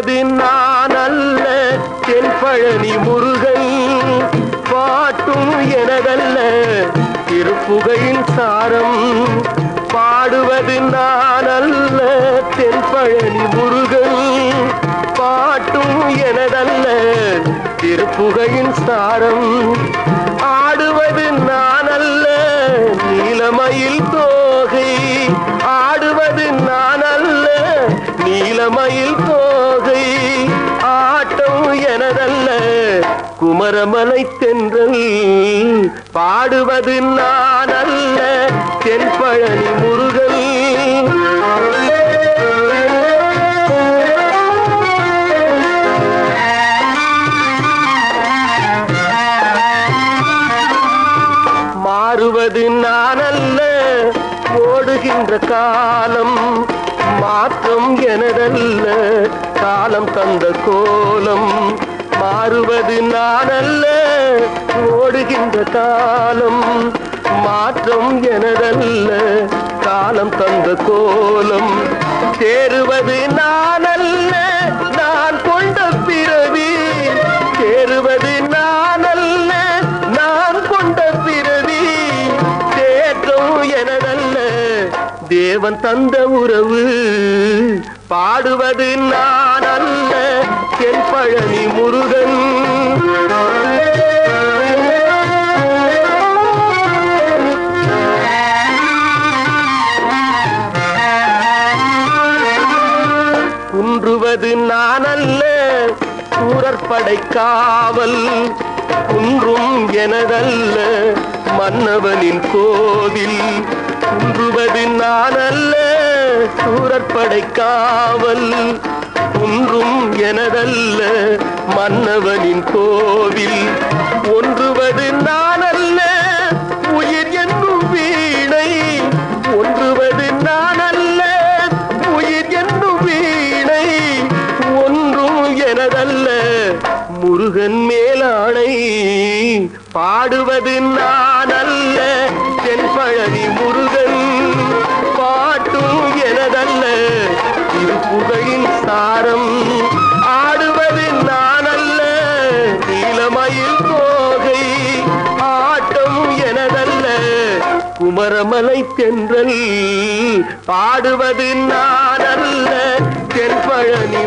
பாடுவது நான் அல்ல தென்பழனி முருகன் பாட்டும் எனதல்ல திருப்புகையின் சாரம் பாடுவது நான் அல்ல தென்பழனி முருகன் பாட்டும் எனதல்ல திருப்புகையின் சாரம் ஆடுவது நான் அல்ல நீலமயில் தோகை ஆடுவது நான் அல்ல நீலமயில் தோகை ஆட்டம் எனதல்ல குமரமலை தென்றல் பாடுவது நான் அல்ல தென்பழனி முருகன் மாறுவது நான் அல்ல ஓடுகின்ற காலம் மாற்றம் எனதல்ல காலம் தந்த கோலம் மாறுவது நான் அல்ல ஓடுகின்ற காலம் மாற்றம் எனதல்ல காலம் தந்த கோலம் சேருவது நான் அல்ல நான் கொண்ட பிறவி சேருவது நான் அல்ல நான் கொண்ட பிறவி தேற்றம் எனதல்ல தேவன் தந்த உறவு பாடுவது நான் அல்ல தென்பழனி முருகன் குன்றுவது நான் அல்ல சூரற்படை காவல் குன்றும் எனதல்ல மன்னவனின் கோவில் குன்றுவது நான் அல்ல சூரற்படை காவல் குன்றும் எனதல்ல மன்னவனின் கோவில் ஒன்றுவது நான் அல்ல உயிர் என்னும் வீணை ஒன்றுவது நான் அல்ல உயிர் என்னும் வீணை ஒன்றும் எனதல்ல முருகன் மேலாணை பாடுவது நான் அல்ல தென்பழனி முருகன் பாட்டும் எனதல்ல திருப்புகையின் சாரம் ஆடுவது நான் அல்ல நீலமயில் தோகை ஆட்டம் எனதல்ல குமரமலை தென்றல் பாடுவது நான் அல்ல தென்பழனி